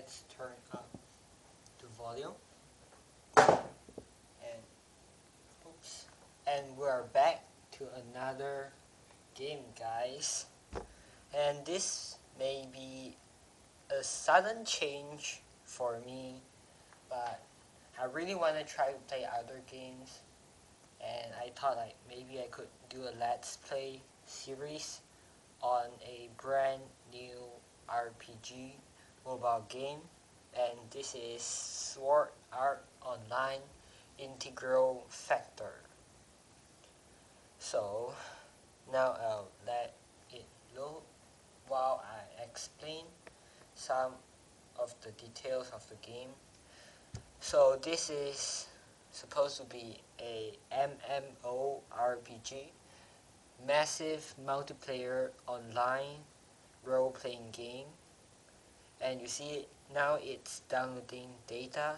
let's turn up the volume. And oops. And we're back to another game, guys. And this may be a sudden change for me, but I really want to try to play other games. And I thought like maybe I could do a let's play series on a brand new RPG mobile game, and this is Sword Art Online Integral Factor. So now I'll let it load while I explain some of the details of the game. So this is supposed to be a mmorpg, massive multiplayer online role-playing game, and you see now it's downloading data,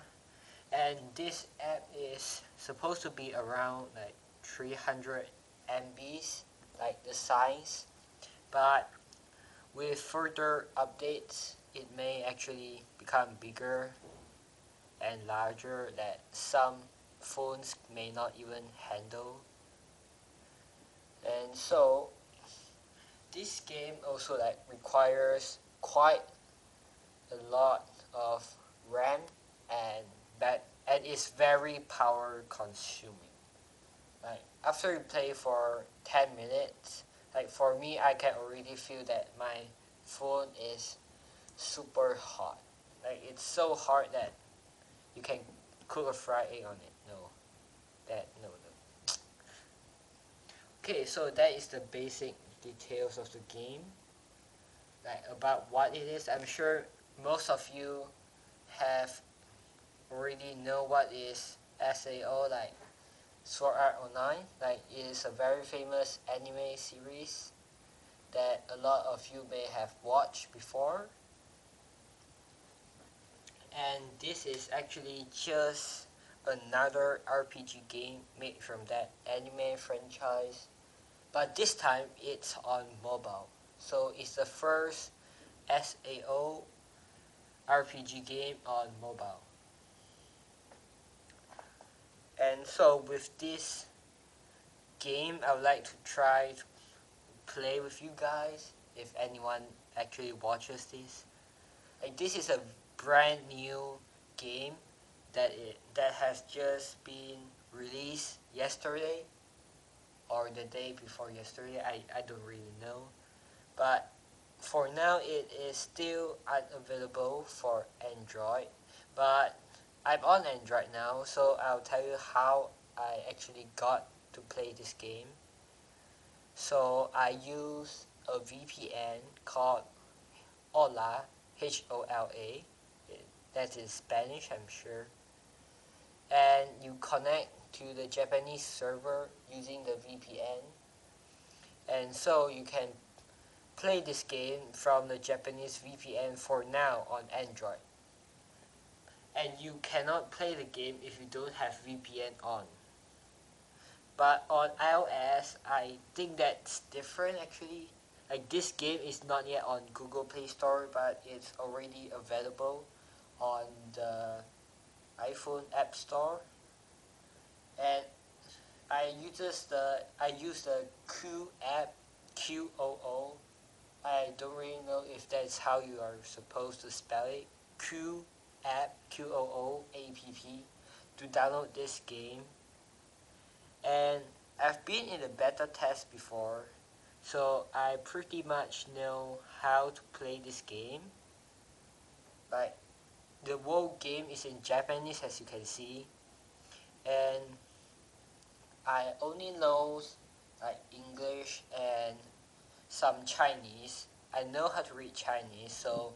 and this app is supposed to be around like 300 MBs, like the size, but with further updates it may actually become bigger and larger that some phones may not even handle. And so this game also like requires quite a lot of RAM and it's very power consuming. Like after you play for 10 minutes, like for me I can already feel that my phone is super hot. Like it's so hot that you can cook a fried egg on it. No. Okay, so that is the basic details of the game, like about what it is. I'm sure most of you have already know what is SAO, like Sword Art Online. Like it is a very famous anime series that a lot of you may have watched before. And this is actually just another RPG game made from that anime franchise, but this time it's on mobile. So it's the first SAO RPG game on mobile. And so with this game, I would like to try to play with you guys, if anyone actually watches this. Like this is a brand new game that has just been released yesterday or the day before yesterday. I don't really know, but for now it is still unavailable for Android, but I'm on Android now, so I'll tell you how I actually got to play this game. So I use a VPN called Hola, HOLA, that is Spanish, I'm sure, and you connect to the Japanese server using the VPN, and so you can play this game from the Japanese VPN for now on Android. And you cannot play the game if you don't have VPN on. But on iOS, I think that's different actually. Like this game is not yet on Google Play Store, but it's already available on the iPhone App Store. And I use the Q app, QOO. I don't really know if that's how you are supposed to spell it. Q app, QOO app, to download this game. And I've been in the beta test before, so I pretty much know how to play this game. Like the whole game is in Japanese, as you can see, and I only know like English and some Chinese. I know how to read Chinese, so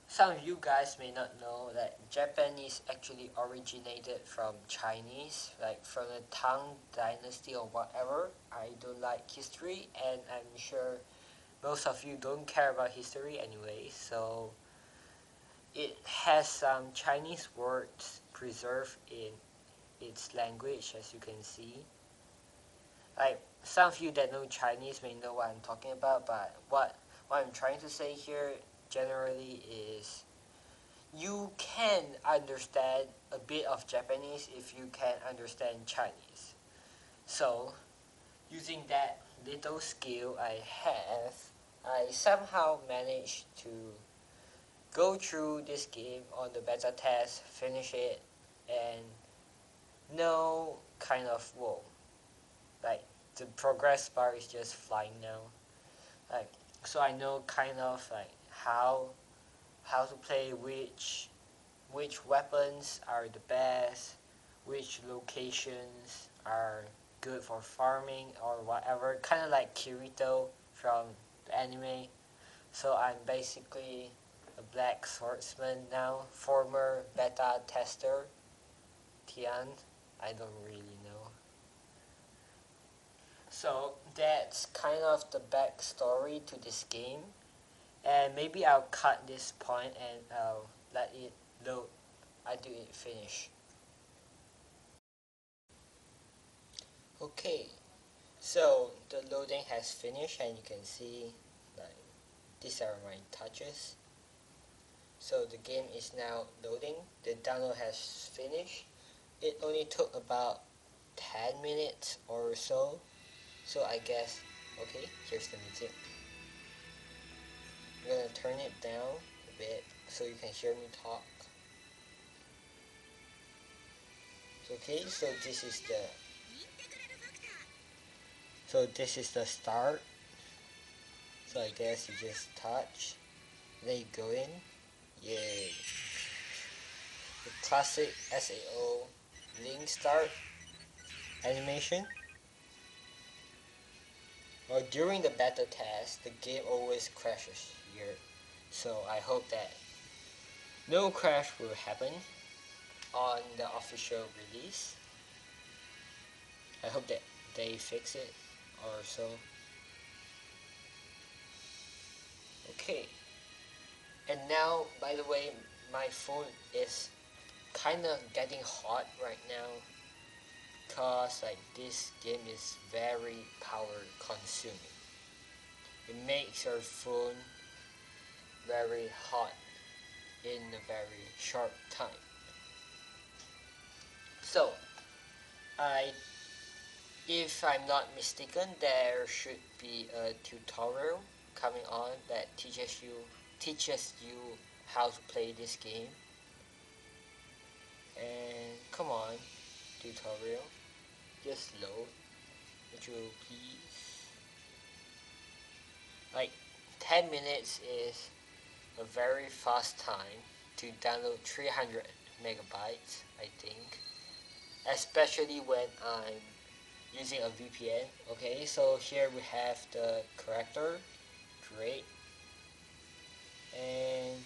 some of you guys may not know that Japanese actually originated from Chinese, like from the Tang Dynasty or whatever. I don't like history, and I'm sure most of you don't care about history anyway, so it has some Chinese words preserved in its language, as you can see. Like some of you that know Chinese may know what I'm talking about, but what I'm trying to say here generally is you can understand a bit of Japanese if you can understand Chinese. So, using that little skill I have, I somehow managed to go through this game on the beta test, finish it, and no kind of whoa. Like, the progress bar is just flying now. Like, so I know kind of like how to play which weapons are the best, which locations are good for farming or whatever, kind of like Kirito from the anime. So I'm basically a black swordsman now, former beta tester, Tian, I don't really know. So that's kind of the backstory to this game, and maybe I'll cut this point and I'll let it load until it finish. Okay, so the loading has finished and you can see like these are my touches. So the game is now loading. The download has finished. It only took about 10 minutes or so. So I guess, okay, here's the music. I'm gonna turn it down a bit so you can hear me talk. Okay, this is the start. So I guess you just touch, then you go in. Yay! The classic SAO link start animation. Well, during the beta test, the game always crashes here. So I hope that no crash will happen on the official release. I hope that they fix it or so. Okay. And now, by the way, my phone is kind of getting hot right now because like this game is very power consuming. It makes your phone very hot in a very short time. So, if I'm not mistaken, there should be a tutorial coming on that teaches you how to play this game. And come on, tutorial, just load, would you please? Like 10 minutes is a very fast time to download 300 megabytes, I think, especially when I'm using a VPN. Okay, so here we have the character, great, and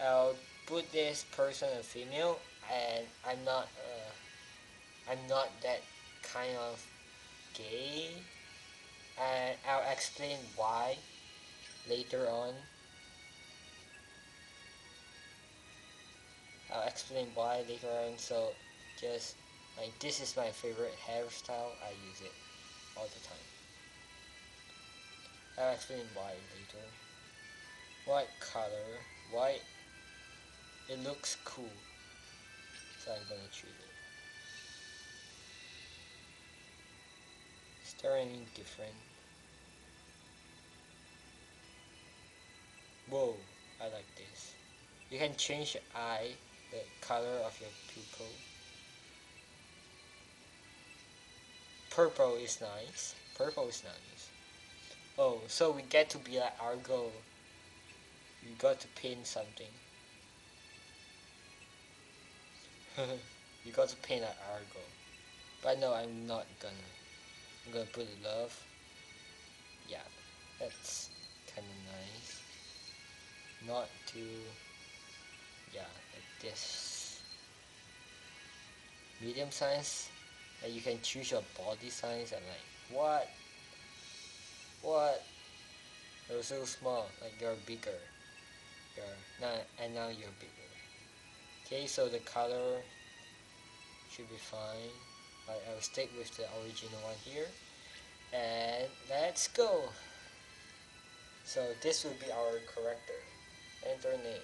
I'll put this person a female, and I'm not that kind of gay, and I'll explain why later on. So just like this is my favorite hairstyle, I use it all the time. I'll explain why later. White color, white, it looks cool, so I'm gonna choose it. Is there anything different? Whoa, I like this. You can change the color of your pupil. Purple is nice. Oh, so we get to be like Argo. You got to paint something. You got to paint like Argo. But no, I'm not gonna. I'm gonna put love. Yeah, that's kind of nice. Not too. Yeah, like this. Medium size. And you can choose your body size. And like, what? You're so small. Like you're bigger. Now you're bigger. Okay, so the color should be fine. I'll stick with the original one here. And let's go. So this will be our character. Enter name.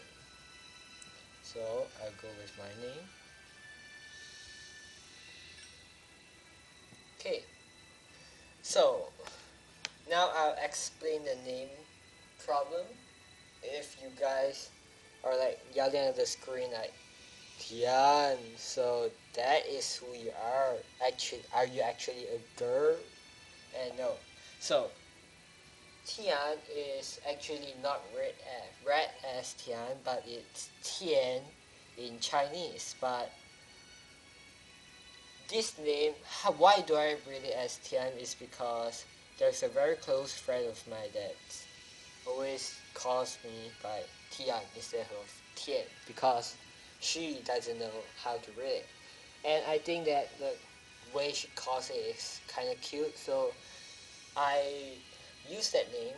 So I'll go with my name. Okay, so now I'll explain the name problem. If you guys are like yelling at the screen like Tian, so that is who you are. Actually, are you actually a girl? And no. So Tian is actually not read as Tian, but it's Tian in Chinese. But this name, why do I read it as Tian, is because there's a very close friend of mine that always calls me by Tian instead of Tian because she doesn't know how to read it. And I think that the way she calls it is kind of cute, so I use that name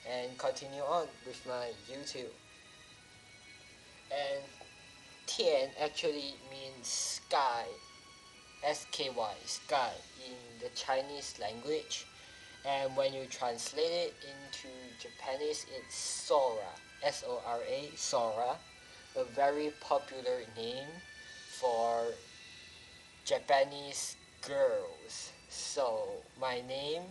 and continue on with my YouTube. And Tian actually means sky, S-K-Y, sky in the Chinese language. And when you translate it into Japanese, it's Sora, S-O-R-A, Sora, a very popular name for Japanese girls. So my name,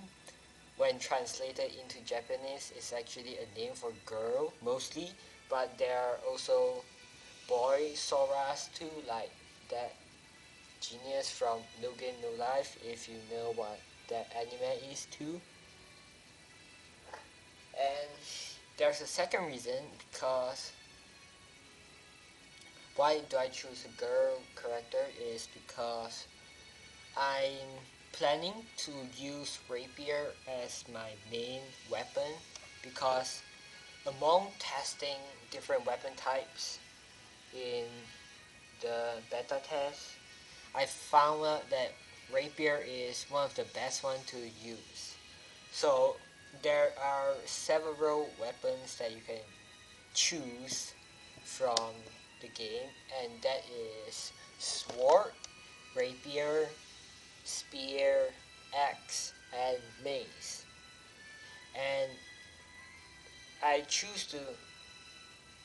when translated into Japanese, is actually a name for girl mostly, but there are also boy Soras too, like that genius from No Game No Life, if you know what that anime is too. And there's a second reason, because why do I choose a girl character is because I'm planning to use rapier as my main weapon, because among testing different weapon types in the beta test, I found out that rapier is one of the best ones to use. So there are several weapons that you can choose from the game, and that is sword, rapier, spear, axe, and mace. And I choose to...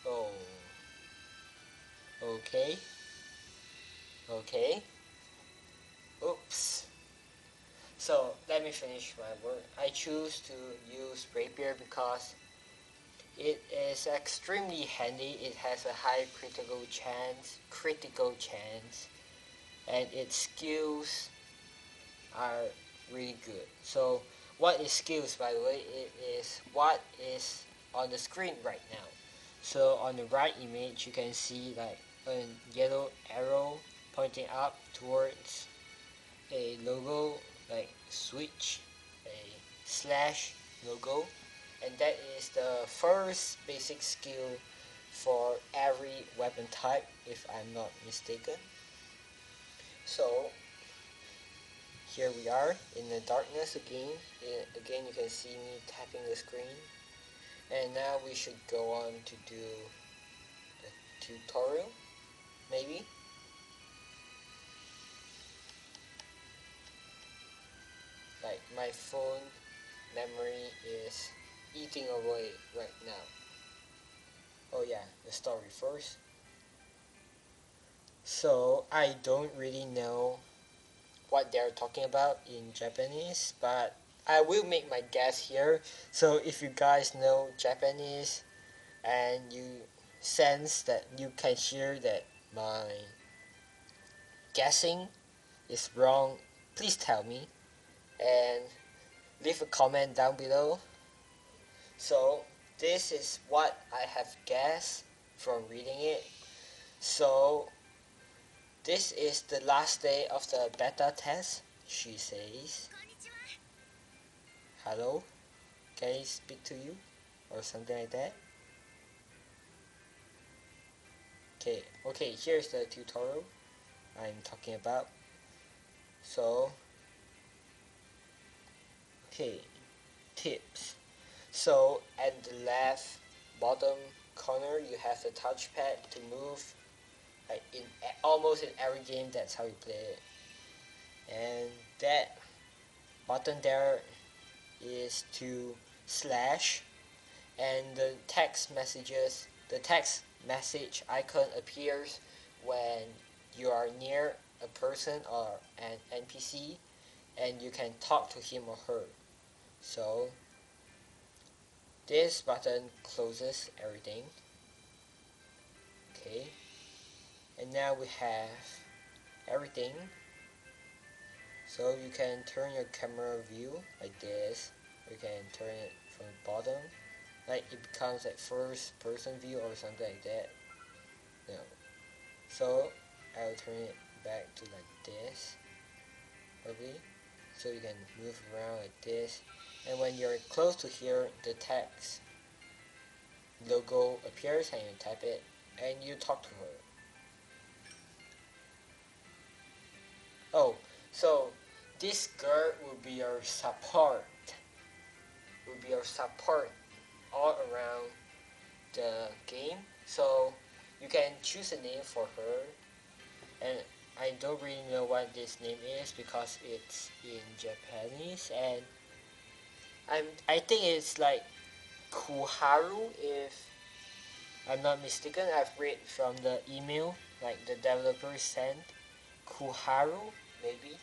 Oh... Okay. Oops. So let me finish my word. I choose to use rapier because it is extremely handy. It has a high critical chance, and its skills are really good. So what is skills, by the way? It is what is on the screen right now. So on the right image, you can see like a yellow arrow pointing up towards a logo like switch, a slash logo, and that is the first basic skill for every weapon type, if I'm not mistaken. So here we are in the darkness again. Again, you can see me tapping the screen, and now we should go on to do the tutorial, maybe. Like my phone memory is eating away right now. Oh yeah, the story first. So I don't really know what they're talking about in Japanese, but I will make my guess here. So if you guys know Japanese and you sense that you can hear that my guessing is wrong, please tell me and leave a comment down below. So this is what I have guessed from reading it. So this is the last day of the beta test, she says. Hello, can I speak to you? Or something like that. Okay, here's the tutorial I'm talking about. So, okay, tips. So at the left bottom corner, you have the touchpad to move. Like in almost in every game, that's how you play it. And that button there is to slash, and the text message icon appears when you are near a person or an NPC, and you can talk to him or her. So this button closes everything. Okay, and now we have everything. So you can turn your camera view like this. You can turn it from the bottom, like it becomes like first person view or something like that. No. So I'll turn it back to like this, probably. So you can move around like this. And when you're close to here, the text logo appears and you tap it and you talk to her. Oh, so this girl will be your support. Will be your support all around the game. So you can choose a name for her, and I don't really know what this name is because it's in Japanese, and I think it's like Kuharu, if I'm not mistaken. I've read from the email like the developer sent. Kuharu, maybe.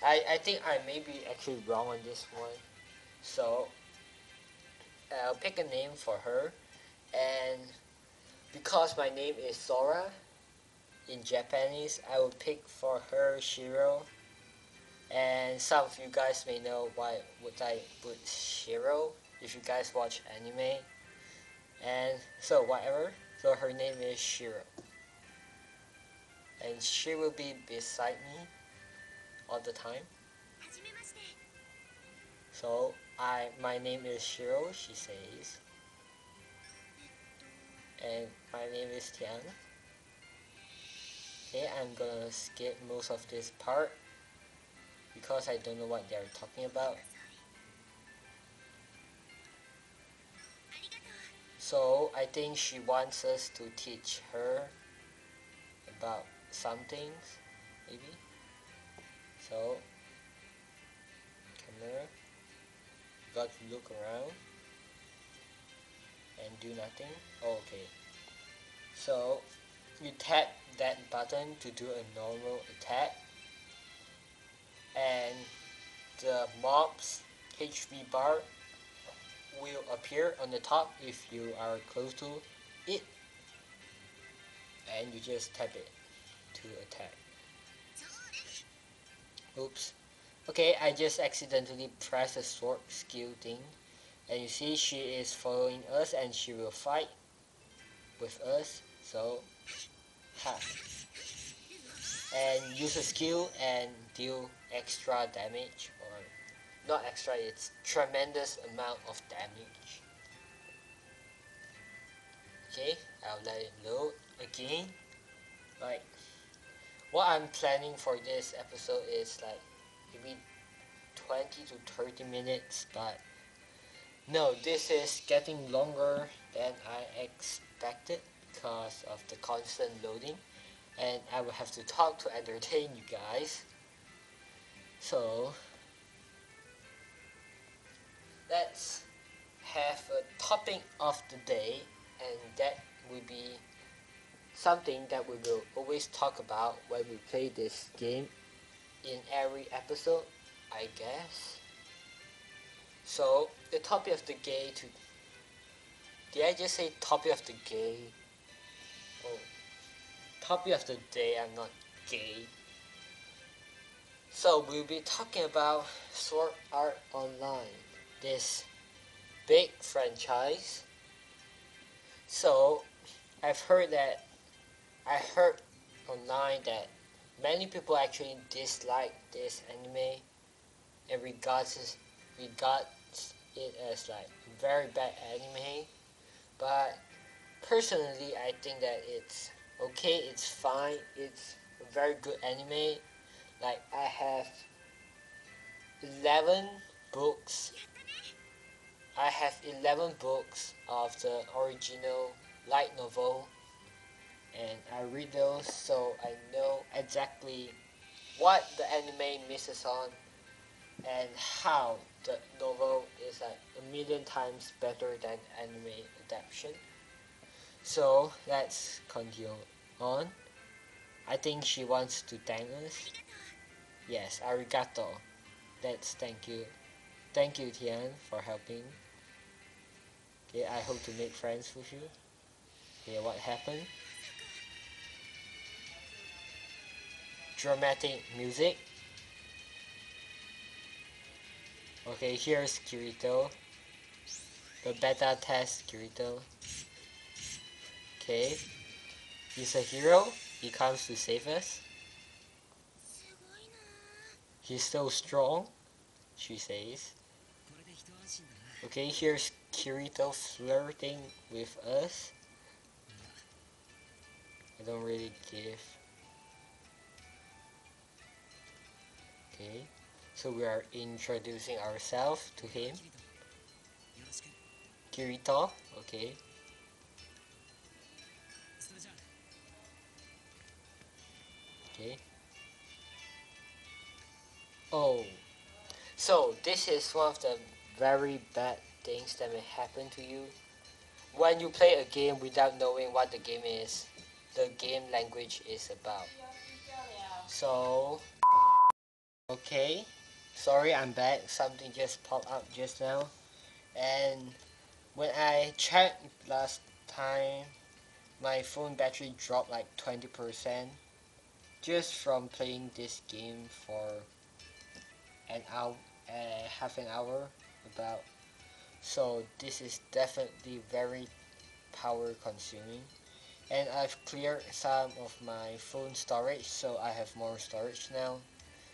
I think I may be actually wrong on this one. So I'll pick a name for her, and because my name is Sora in Japanese, I will pick for her Shiro. And some of you guys may know why would I put Shiro if you guys watch anime. And so whatever. So her name is Shiro. And she will be beside me all the time. So my name is Shiro, she says. And my name is Tian. Okay, I'm gonna skip most of this part because I don't know what they're talking about. So I think she wants us to teach her about some things, maybe. So camera, got to look around and do nothing. Oh, okay. So you tap that button to do a normal attack, and the mob's HP bar will appear on the top if you are close to it, and you just tap it to attack. Oops. Okay, I just accidentally pressed the sword skill thing, and you see she is following us and she will fight with us. So ha, and use a skill and deal extra damage, or not extra, it's tremendous amount of damage. Okay, I'll let it load again. Like, what I'm planning for this episode is like maybe 20 to 30 minutes, but no, this is getting longer than I expected because of the constant loading, and I will have to talk to entertain you guys. So let's have a topic of the day, and that will be something that we will always talk about when we play this game in every episode, I guess. So the topic of the day did I just say topic of the day? Oh, topic of the day, I'm not gay. So we'll be talking about Sword Art Online, this big franchise. So I heard online that many people actually dislike this anime and regards it as like very bad anime. But personally, I think that it's okay, it's fine, it's a very good anime. Like, I have 11 books. I have 11 books of the original light novel, and I read those so I know exactly what the anime misses on and how the novel is like a million times better than anime adaptation. So let's continue on. I think she wants to thank us. Yes, arigato. That's thank you. Thank you, Tian, for helping. Okay, I hope to make friends with you. Okay, what happened? Dramatic music. Okay, here's Kirito. The beta test Kirito. Okay, he's a hero. He comes to save us. He's so strong, she says. Okay, here's Kirito flirting with us. I don't really give. Okay, so we are introducing ourselves to him. Kirito, okay. Okay. Oh, so this is one of the very bad things that may happen to you. When you play a game without knowing what the game is, the game language is about. So, okay. Sorry, I'm back. Something just popped up just now. And when I checked last time, my phone battery dropped like 20% just from playing this game for an hour, half an hour about. So this is definitely very power consuming. And I've cleared some of my phone storage, so I have more storage now.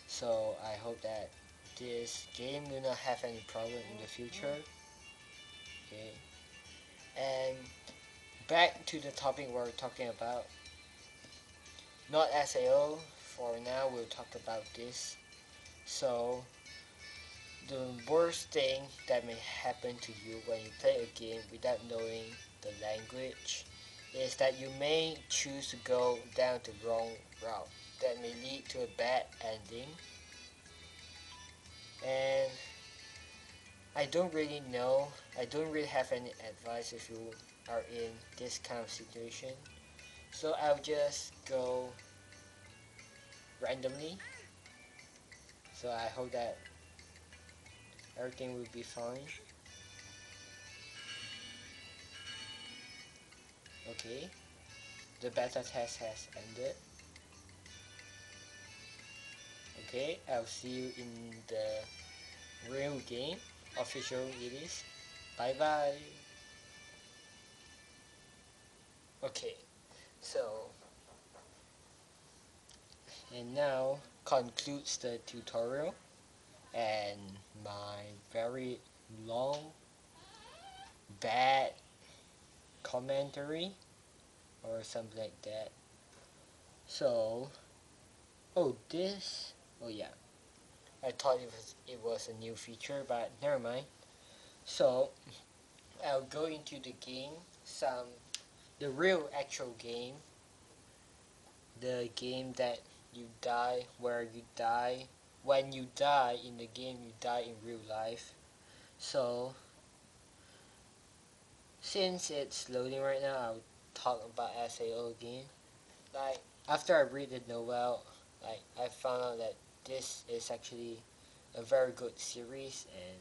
So I hope that this game will not have any problem in the future. Okay. And back to the topic we're talking about. Not SAO. For now, we'll talk about this. So the worst thing that may happen to you when you play a game without knowing the language is that you may choose to go down the wrong route that may lead to a bad ending. And I don't really know, I don't really have any advice if you are in this kind of situation. So I'll just go randomly. So I hope that everything will be fine. Okay, the beta test has ended. Okay, I'll see you in the real game. Official it is. Bye bye. Okay, so and now concludes the tutorial and my very long bad commentary or something like that. So, oh yeah, I thought it was a new feature, but never mind. So I'll go into the game, the real actual game, the game that you die, where you die. When you die in the game, you die in real life. So since it's loading right now, I'll talk about SAO again. Like after I read the novel, like I found out that this is actually a very good series, and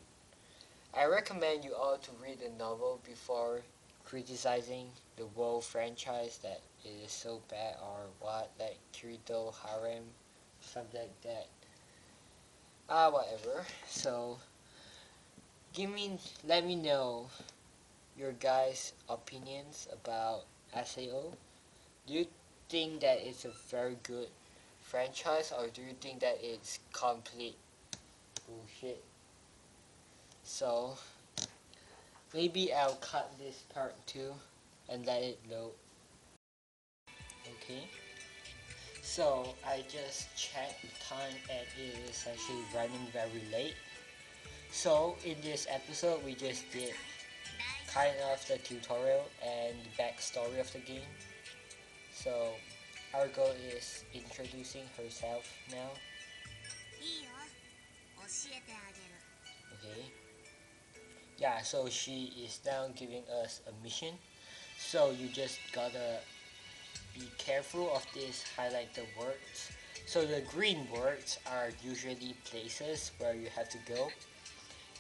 I recommend you all to read the novel before criticizing the WoW franchise that it is so bad or what, like Kirito Harem, something like that. Whatever. So let me know your guys' opinions about SAO. Do you think that it's a very good franchise, or do you think that it's complete bullshit? So maybe I'll cut this part too and let it load. Okay. So I just checked the time and it is actually running very late. So in this episode we just did kind of the tutorial and the backstory of the game. So our goal is introducing herself now. Okay. Yeah, so she is now giving us a mission. So you just gotta be careful of these highlighted words. So the green words are usually places where you have to go,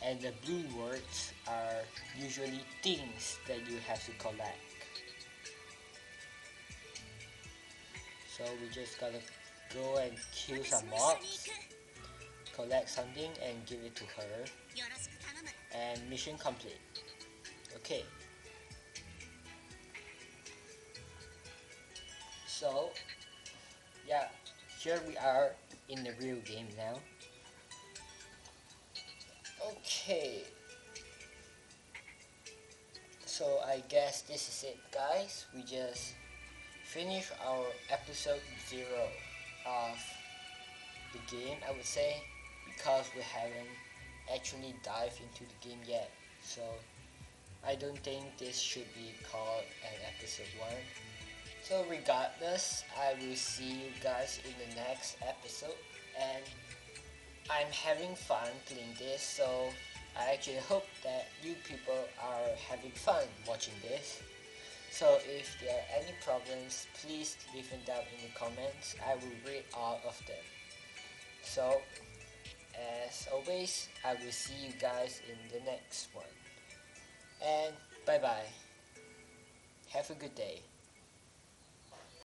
and the blue words are usually things that you have to collect. So we just gotta go and kill some mobs, collect something and give it to her, and mission complete. Okay, so yeah, here we are in the real game now. Okay, so I guess this is it, guys. We just finished our episode 0 of the game, I would say, because we haven't actually dived into the game yet. So I don't think this should be called an episode 1. So regardless, I will see you guys in the next episode, and I'm having fun playing this, so I actually hope that you people are having fun watching this. So if there are any problems, please leave them down in the comments. I will read all of them. So, as always, I will see you guys in the next one. And bye bye. Have a good day.